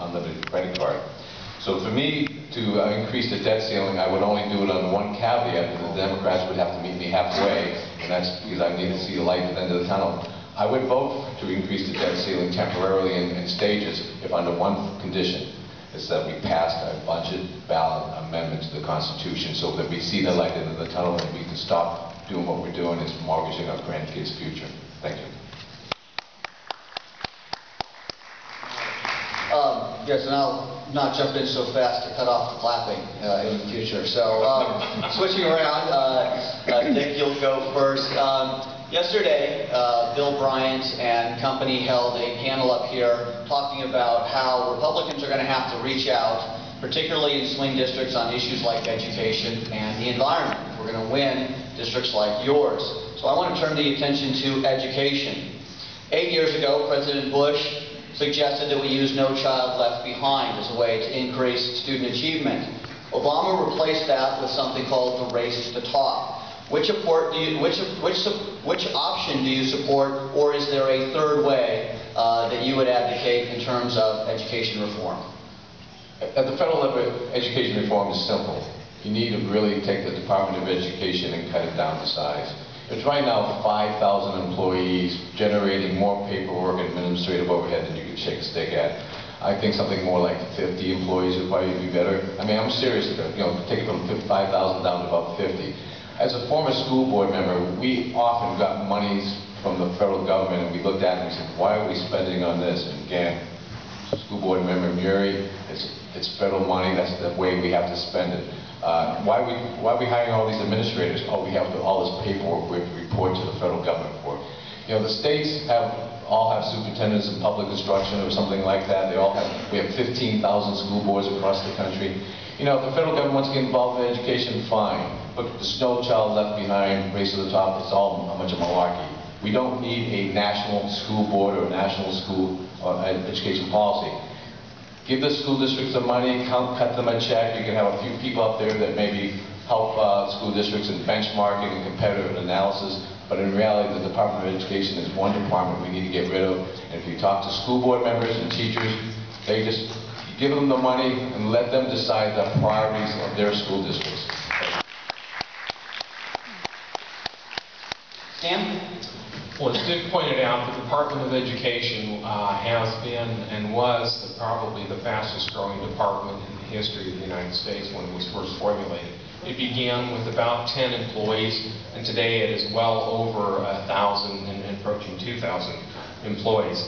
unlimited credit card. So for me to increase the debt ceiling, I would only do it on one caveat, that the Democrats would have to meet me halfway, and that's because I need to see the light at the end of the tunnel. I would vote to increase the debt ceiling temporarily in stages, if under one condition. Is that we passed a budget ballot amendment to the Constitution so that we see the light at the end of the tunnel and we can stop doing what we're doing, is mortgaging our grandkids' future. Thank you. Yes, and I'll not jump in so fast to cut off the clapping in the future. So, switching around, Dick, you'll go first. Yesterday, Bill Bryant and company held a panel up here talking about how Republicans are going to have to reach out, particularly in swing districts, on issues like education and the environment. We're going to win districts like yours. So I want to turn the attention to education. 8 years ago, President Bush suggested that we use No Child Left Behind as a way to increase student achievement. Obama replaced that with something called the Race to the Top. Which option do you support, or is there a third way that you would advocate in terms of education reform? At the federal level, education reform is simple. You need to really take the Department of Education and cut it down to size. It's right now 5,000 employees generating more paperwork and administrative overhead than you can shake a stick at. I think something more like 50 employees would probably be better. I mean, I'm serious, take it from 5,000 down to about 50. As a former school board member, we often got monies from the federal government and we looked at it and we said, why are we spending on this? And again, school board member Murray, it's federal money, that's the way we have to spend it. Why are we hiring all these administrators? Oh, we have all this paperwork we have to report to the federal government for. The states all have superintendents in public instruction or something like that. We have 15,000 school boards across the country. If the federal government wants to get involved in education, fine. But there's No Child Left Behind, Race to the Top, it's all a bunch of malarkey. We don't need a national school board or a national school education policy. Give the school districts the money, cut them a check. You can have a few people up there that maybe help school districts in benchmarking and competitive analysis. But in reality, the Department of Education is one department we need to get rid of. And if you talk to school board members and teachers, they just give them the money and let them decide the priorities of their school districts. Sam? Well, as Dick pointed out, the Department of Education has been and was probably the fastest growing department in the history of the United States when it was first formulated. It began with about 10 employees, and today it is well over 1,000 and approaching 2,000 employees.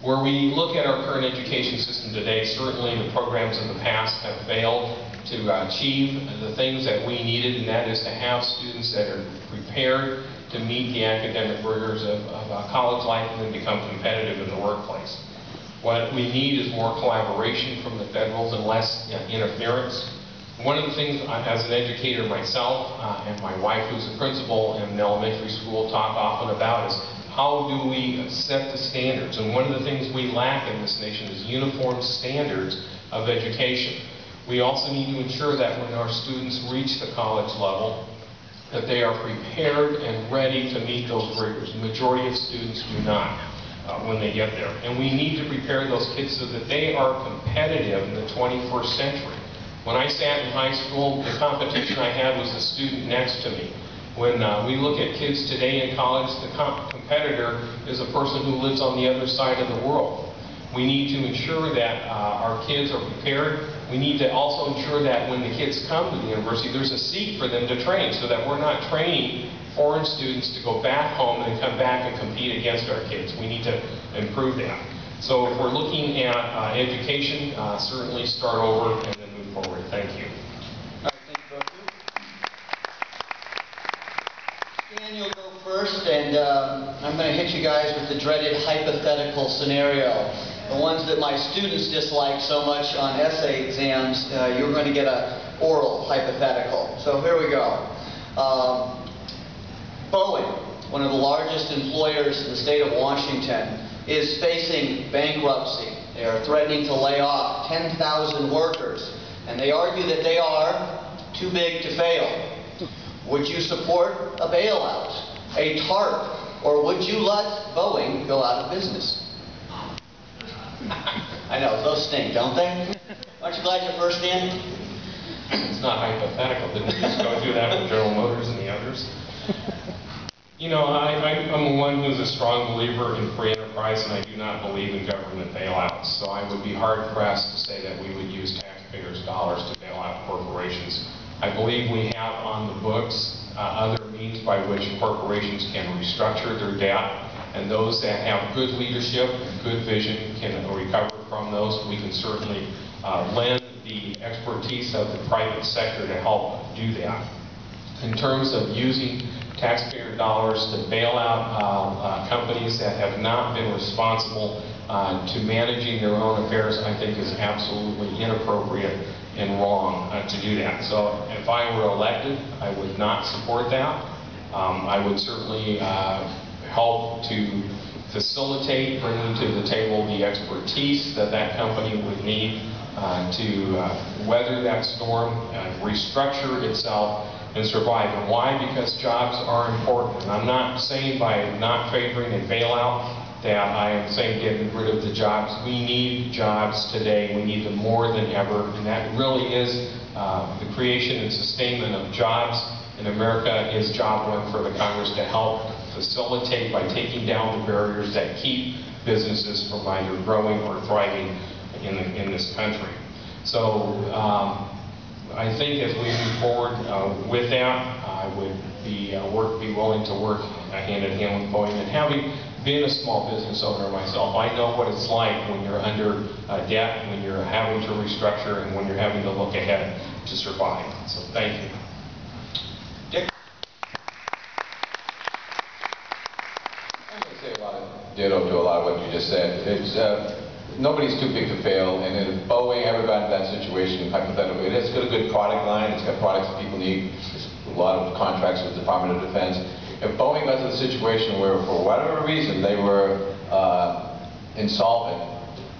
Where we look at our current education system today, certainly the programs of the past have failed to achieve the things that we needed, and that is to have students that are prepared to meet the academic rigors of college life and then become competitive in the workplace. What we need is more collaboration from the federals and less interference. One of the things, as an educator myself, and my wife who's a principal in an elementary school, talk often about is how do we set the standards? And one of the things we lack in this nation is uniform standards of education. We also need to ensure that when our students reach the college level, that they are prepared and ready to meet those rigors. The majority of students do not when they get there. And we need to prepare those kids so that they are competitive in the 21st century. When I sat in high school, the competition I had was the student next to me. When we look at kids today in college, the competitor is a person who lives on the other side of the world. We need to ensure that our kids are prepared. We need to also ensure that when the kids come to the university, there's a seat for them to train, so that we're not training foreign students to go back home and then come back and compete against our kids. We need to improve that. So if we're looking at education, certainly start over and then move forward. Thank you. All right, thank you both of you. Stan, you'll go first, and I'm going to hit you guys with the dreaded hypothetical scenario. The ones that my students dislike so much on essay exams, you're going to get an oral hypothetical. So here we go. Boeing, one of the largest employers in the state of Washington, is facing bankruptcy. They are threatening to lay off 10,000 workers, and they argue that they are too big to fail. Would you support a bailout, a TARP, or would you let Boeing go out of business? I know, those stink, don't they? Aren't you glad you're first in? It's not hypothetical. Didn't we just go through that with General Motors and the others? You know, I'm one who's a strong believer in free enterprise, and I do not believe in government bailouts. So I would be hard-pressed to say that we would use taxpayers' dollars to bail out corporations. I believe we have on the books other means by which corporations can restructure their debt, and those that have good leadership and good vision can recover from those. We can certainly lend the expertise of the private sector to help do that. In terms of using taxpayer dollars to bail out companies that have not been responsible to managing their own affairs, I think is absolutely inappropriate and wrong to do that. So if I were elected, I would not support that. I would certainly help to facilitate bringing to the table the expertise that that company would need to weather that storm, restructure itself, and survive. And why? Because jobs are important. And I'm not saying by not favoring a bailout that I am saying getting rid of the jobs. We need jobs today. We need them more than ever. And that really is the creation and sustainment of jobs in America is job one for the Congress to help facilitate by taking down the barriers that keep businesses from either growing or thriving in this country. So I think as we move forward with that, I would be willing to work hand in hand with Boeing. And having been a small business owner myself, I know what it's like when you're under debt, when you're having to restructure, and when you're having to look ahead to survive. So thank you. Dick? I'm going to say a lot of ditto to a lot of what you just said. It's nobody's too big to fail, and if Boeing ever got into that situation, hypothetically, it has got a good product line, it's got products that people need, there's a lot of contracts with the Department of Defense. If Boeing got to the situation where, for whatever reason, they were insolvent,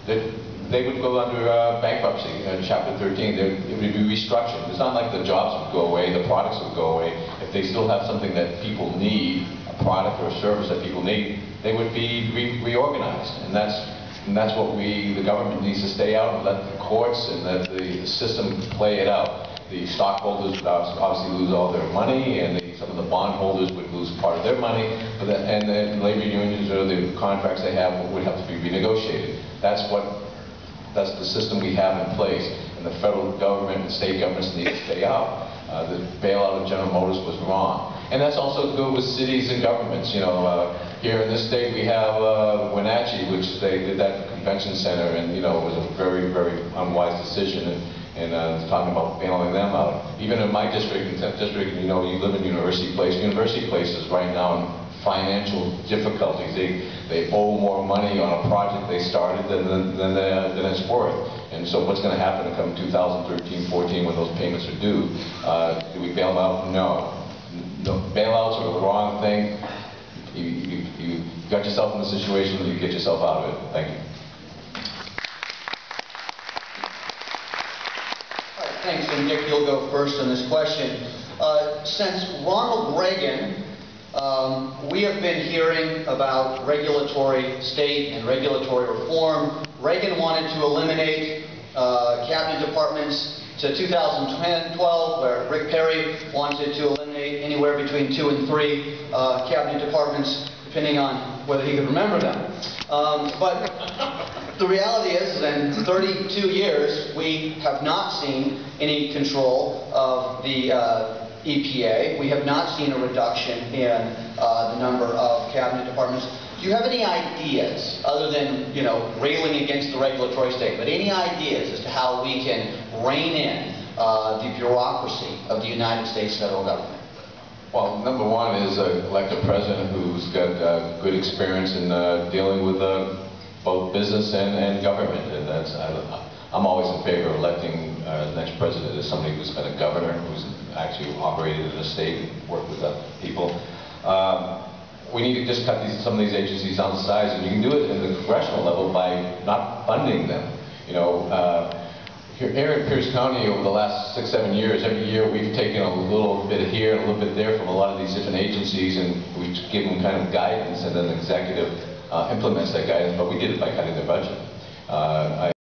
they would go under bankruptcy, Chapter 13. It would be restructured. It's not like the jobs would go away, the products would go away. If they still have something that people need, a product or a service that people need, they would be reorganized. And that's what the government needs to stay out and let the courts and let the system play it out. The stockholders would obviously lose all their money, and some of the bondholders would lose part of their money, and the labor unions or the contracts they have would have to be renegotiated. That's the system we have in place, and the federal government and state governments need to stay out. The bailout of General Motors was wrong. And that's also good with cities and governments. You know, here in this state we have Wenatchee, which they did that convention center, and it was a very, very unwise decision. And talking about bailing them out. Even in my district, in 10th District, you live in University Place. University Place is right now in financial difficulties. They owe more money on a project they started than it's worth. And so what's going to happen come 2013, 14 when those payments are due? Do we bail them out? No. Bailouts are the wrong thing. You got yourself in the situation, you get yourself out of it. Thank you. Thanks, and Dick, you'll go first on this question. Since Ronald Reagan, we have been hearing about state and regulatory reform. Reagan wanted to eliminate cabinet departments to 2012, where Rick Perry wanted to eliminate anywhere between 2 and 3 cabinet departments, depending on whether he could remember them. But the reality is that in 32 years, we have not seen any control of the EPA. We have not seen a reduction in the number of cabinet departments. Do you have any ideas, other than railing against the regulatory state, but any ideas as to how we can rein in the bureaucracy of the United States federal government? Well, number one is elect a president who's got good experience in dealing with both business and government, and I'm always in favor of electing the next president as somebody who's been a governor, who's actually operated in a state and worked with people. We need to just cut some of these agencies down to size, and you can do it in the congressional level by not funding them. Here in Pierce County, over the last 6, 7 years, every year we've taken a little bit here and a little bit there from a lot of these different agencies, and we give them kind of guidance, and then the executive implements that guidance, but we did it by cutting their budget. I